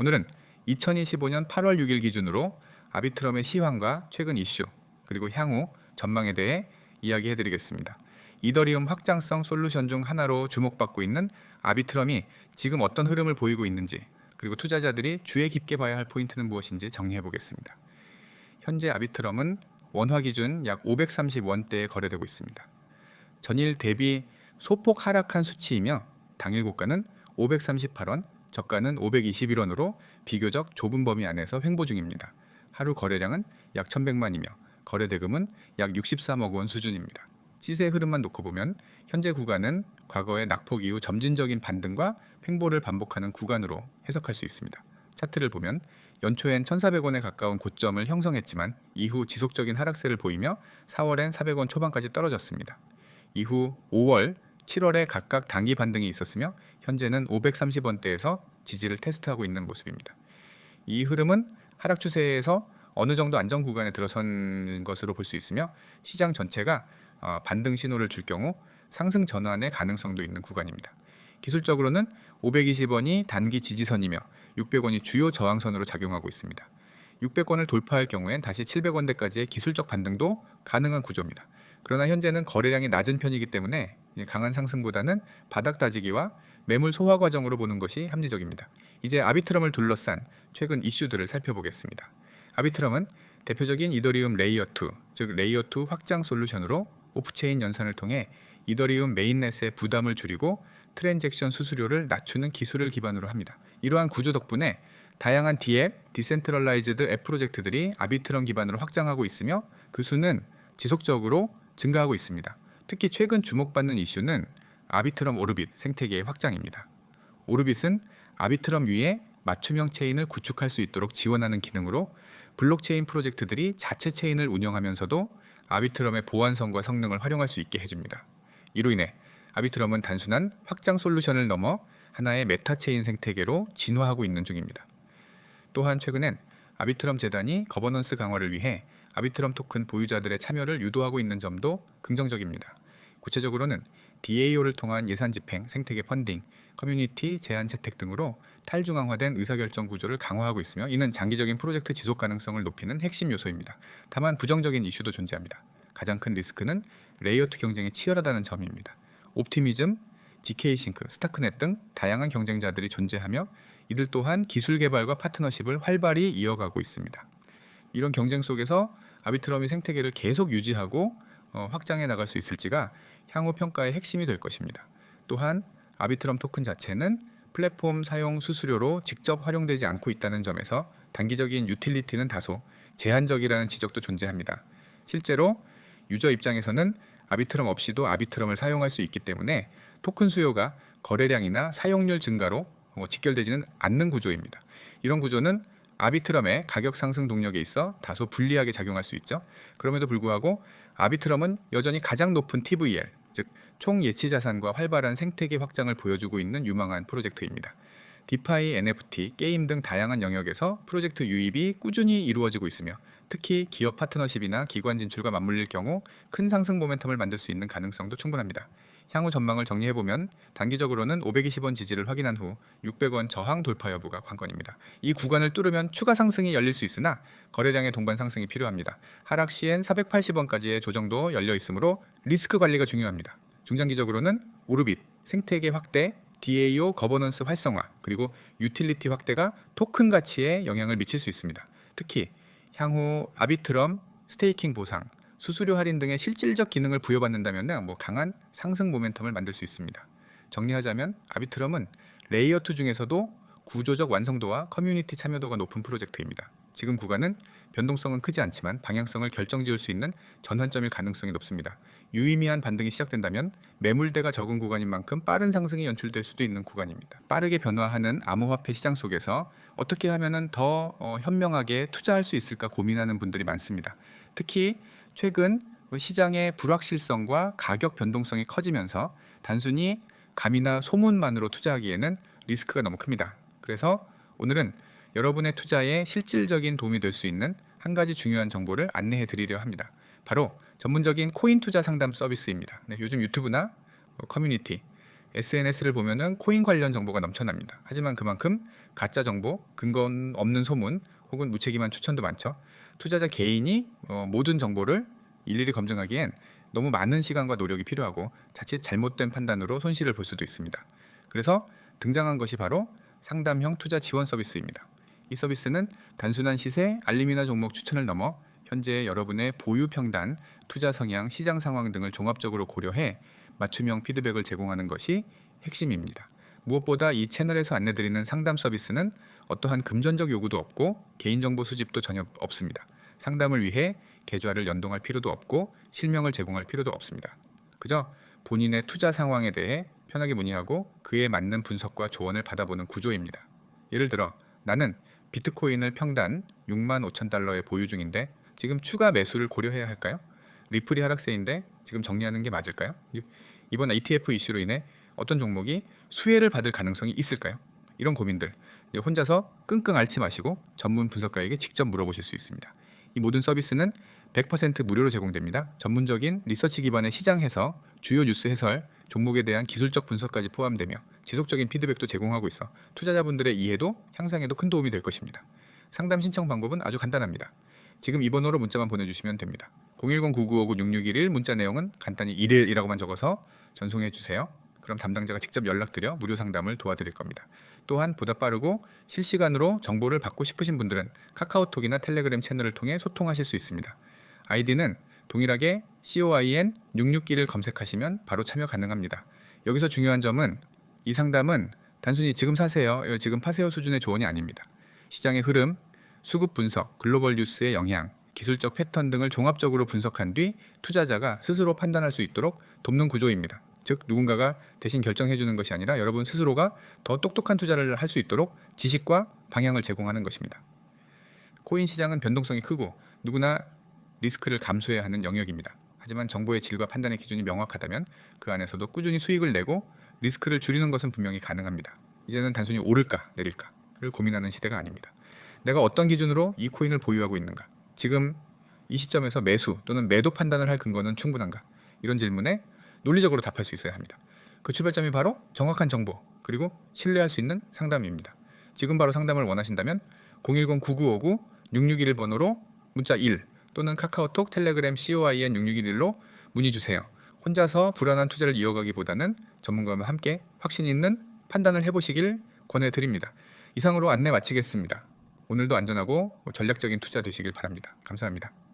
오늘은 2025년 8월 6일 기준으로 아비트럼의 시황과 최근 이슈, 그리고 향후 전망에 대해 이야기해 드리겠습니다. 이더리움 확장성 솔루션 중 하나로 주목받고 있는 아비트럼이 지금 어떤 흐름을 보이고 있는지, 그리고 투자자들이 주의 깊게 봐야 할 포인트는 무엇인지 정리해 보겠습니다. 현재 아비트럼은 원화 기준 약 530원대에 거래되고 있습니다. 전일 대비 소폭 하락한 수치이며 당일 고가는 538원, 저가는 521원으로 비교적 좁은 범위 안에서 횡보 중입니다. 하루 거래량은 약 1100만이며 거래 대금은 약 63억 원 수준입니다. 시세 흐름만 놓고 보면 현재 구간은 과거의 낙폭 이후 점진적인 반등과 횡보를 반복하는 구간으로 해석할 수 있습니다. 차트를 보면 연초엔 1,400원에 가까운 고점을 형성했지만 이후 지속적인 하락세를 보이며 4월엔 400원 초반까지 떨어졌습니다. 이후 5월, 7월에 각각 단기 반등이 있었으며 현재는 530원대에서 지지를 테스트하고 있는 모습입니다. 이 흐름은 하락 추세에서 어느 정도 안정 구간에 들어선 것으로 볼 수 있으며 시장 전체가 반등 신호를 줄 경우 상승 전환의 가능성도 있는 구간입니다. 기술적으로는 520원이 단기 지지선이며 600원이 주요 저항선으로 작용하고 있습니다. 600원을 돌파할 경우엔 다시 700원대까지의 기술적 반등도 가능한 구조입니다. 그러나 현재는 거래량이 낮은 편이기 때문에 강한 상승보다는 바닥 다지기와 매물 소화 과정으로 보는 것이 합리적입니다. 이제 아비트럼을 둘러싼 최근 이슈들을 살펴보겠습니다. 아비트럼은 대표적인 이더리움 레이어2, 즉 레이어2 확장 솔루션으로 오프체인 연산을 통해 이더리움 메인넷의 부담을 줄이고 트랜잭션 수수료를 낮추는 기술을 기반으로 합니다. 이러한 구조 덕분에 다양한 D앱, 디센트럴라이즈드 앱 프로젝트들이 아비트럼 기반으로 확장하고 있으며 그 수는 지속적으로 증가하고 있습니다. 특히 최근 주목받는 이슈는 아비트럼 오르빗 생태계의 확장입니다. 오르빗은 아비트럼 위에 맞춤형 체인을 구축할 수 있도록 지원하는 기능으로 블록체인 프로젝트들이 자체 체인을 운영하면서도 아비트럼의 보안성과 성능을 활용할 수 있게 해줍니다. 이로 인해 아비트럼은 단순한 확장 솔루션을 넘어 하나의 메타체인 생태계로 진화하고 있는 중입니다. 또한 최근엔 아비트럼 재단이 거버넌스 강화를 위해 아비트럼 토큰 보유자들의 참여를 유도하고 있는 점도 긍정적입니다. 구체적으로는 DAO를 통한 예산 집행, 생태계 펀딩, 커뮤니티 제한 채택 등으로 탈중앙화된 의사결정 구조를 강화하고 있으며 이는 장기적인 프로젝트 지속 가능성을 높이는 핵심 요소입니다. 다만 부정적인 이슈도 존재합니다. 가장 큰 리스크는 레이어2 경쟁이 치열하다는 점입니다. 옵티미즘, GK싱크, 스타크넷 등 다양한 경쟁자들이 존재하며 이들 또한 기술 개발과 파트너십을 활발히 이어가고 있습니다. 이런 경쟁 속에서 아비트럼이 생태계를 계속 유지하고 확장해 나갈 수 있을지가 향후 평가의 핵심이 될 것입니다. 또한 아비트럼 토큰 자체는 플랫폼 사용 수수료로 직접 활용되지 않고 있다는 점에서 단기적인 유틸리티는 다소 제한적이라는 지적도 존재합니다. 실제로 유저 입장에서는 아비트럼 없이도 아비트럼을 사용할 수 있기 때문에 토큰 수요가 거래량이나 사용률 증가로 직결되지는 않는 구조입니다. 이런 구조는 아비트럼의 가격 상승 동력에 있어 다소 불리하게 작용할 수 있죠. 그럼에도 불구하고 아비트럼은 여전히 가장 높은 TVL, 즉 총 예치 자산과 활발한 생태계 확장을 보여주고 있는 유망한 프로젝트입니다. 디파이, NFT, 게임 등 다양한 영역에서 프로젝트 유입이 꾸준히 이루어지고 있으며 특히 기업 파트너십이나 기관 진출과 맞물릴 경우 큰 상승 모멘텀을 만들 수 있는 가능성도 충분합니다. 향후 전망을 정리해보면 단기적으로는 520원 지지를 확인한 후 600원 저항 돌파 여부가 관건입니다. 이 구간을 뚫으면 추가 상승이 열릴 수 있으나 거래량의 동반 상승이 필요합니다. 하락 시엔 480원까지의 조정도 열려 있으므로 리스크 관리가 중요합니다. 중장기적으로는 오르빗, 생태계 확대, DAO 거버넌스 활성화, 그리고 유틸리티 확대가 토큰 가치에 영향을 미칠 수 있습니다. 특히 향후 아비트럼, 스테이킹 보상, 수수료 할인 등의 실질적 기능을 부여받는다면 강한 상승 모멘텀을 만들 수 있습니다. 정리하자면 아비트럼은 레이어2 중에서도 구조적 완성도와 커뮤니티 참여도가 높은 프로젝트입니다. 지금 구간은 변동성은 크지 않지만 방향성을 결정지을 수 있는 전환점일 가능성이 높습니다. 유의미한 반등이 시작된다면 매물대가 적은 구간인 만큼 빠른 상승이 연출될 수도 있는 구간입니다. 빠르게 변화하는 암호화폐 시장 속에서 어떻게 하면 더 현명하게 투자할 수 있을까 고민하는 분들이 많습니다. 특히 최근 시장의 불확실성과 가격 변동성이 커지면서 단순히 감이나 소문만으로 투자하기에는 리스크가 너무 큽니다. 그래서 오늘은 여러분의 투자에 실질적인 도움이 될 수 있는 한 가지 중요한 정보를 안내해 드리려 합니다. 바로 전문적인 코인 투자 상담 서비스입니다. 요즘 유튜브나 커뮤니티, SNS를 보면은 코인 관련 정보가 넘쳐납니다. 하지만 그만큼 가짜 정보, 근거 없는 소문 혹은 무책임한 추천도 많죠. 투자자 개인이 모든 정보를 일일이 검증하기엔 너무 많은 시간과 노력이 필요하고 자칫 잘못된 판단으로 손실을 볼 수도 있습니다. 그래서 등장한 것이 바로 상담형 투자 지원 서비스입니다. 이 서비스는 단순한 시세, 알림이나 종목 추천을 넘어 현재 여러분의 보유 평단, 투자 성향, 시장 상황 등을 종합적으로 고려해 맞춤형 피드백을 제공하는 것이 핵심입니다. 무엇보다 이 채널에서 안내드리는 상담 서비스는 어떠한 금전적 요구도 없고 개인정보 수집도 전혀 없습니다. 상담을 위해 계좌를 연동할 필요도 없고 실명을 제공할 필요도 없습니다. 그저 본인의 투자 상황에 대해 편하게 문의하고 그에 맞는 분석과 조언을 받아보는 구조입니다. 예를 들어 나는 비트코인을 평단 65,000달러에 보유 중인데 지금 추가 매수를 고려해야 할까요? 리플이 하락세인데 지금 정리하는 게 맞을까요? 이번 ETF 이슈로 인해 어떤 종목이 수혜를 받을 가능성이 있을까요? 이런 고민들 혼자서 끙끙 앓지 마시고 전문 분석가에게 직접 물어보실 수 있습니다. 이 모든 서비스는 100% 무료로 제공됩니다. 전문적인 리서치 기반의 시장 해석, 주요 뉴스 해설, 종목에 대한 기술적 분석까지 포함되며 지속적인 피드백도 제공하고 있어 투자자분들의 이해도 향상에도 큰 도움이 될 것입니다. 상담 신청 방법은 아주 간단합니다. 지금 이 번호로 문자만 보내주시면 됩니다. 010-9959-6611 문자 내용은 간단히 1일이라고만 적어서 전송해 주세요. 그럼 담당자가 직접 연락드려 무료 상담을 도와드릴 겁니다. 또한 보다 빠르고 실시간으로 정보를 받고 싶으신 분들은 카카오톡이나 텔레그램 채널을 통해 소통하실 수 있습니다. 아이디는 동일하게 COIN661을 검색하시면 바로 참여 가능합니다. 여기서 중요한 점은 이 상담은 단순히 지금 사세요, 지금 파세요 수준의 조언이 아닙니다. 시장의 흐름, 수급 분석, 글로벌 뉴스의 영향, 기술적 패턴 등을 종합적으로 분석한 뒤 투자자가 스스로 판단할 수 있도록 돕는 구조입니다. 즉 누군가가 대신 결정해 주는 것이 아니라 여러분 스스로가 더 똑똑한 투자를 할 수 있도록 지식과 방향을 제공하는 것입니다. 코인 시장은 변동성이 크고 누구나 리스크를 감수해야 하는 영역입니다. 하지만 정보의 질과 판단의 기준이 명확하다면 그 안에서도 꾸준히 수익을 내고 리스크를 줄이는 것은 분명히 가능합니다. 이제는 단순히 오를까 내릴까를 고민하는 시대가 아닙니다. 내가 어떤 기준으로 이 코인을 보유하고 있는가? 지금 이 시점에서 매수 또는 매도 판단을 할 근거는 충분한가? 이런 질문에 논리적으로 답할 수 있어야 합니다. 그 출발점이 바로 정확한 정보 그리고 신뢰할 수 있는 상담입니다. 지금 바로 상담을 원하신다면 010-9959-6611 번호로 문자 1 또는 카카오톡, 텔레그램 COIN6611로 문의 주세요. 혼자서 불안한 투자를 이어가기보다는 전문가와 함께 확신 있는 판단을 해보시길 권해드립니다. 이상으로 안내 마치겠습니다. 오늘도 안전하고 전략적인 투자 되시길 바랍니다. 감사합니다.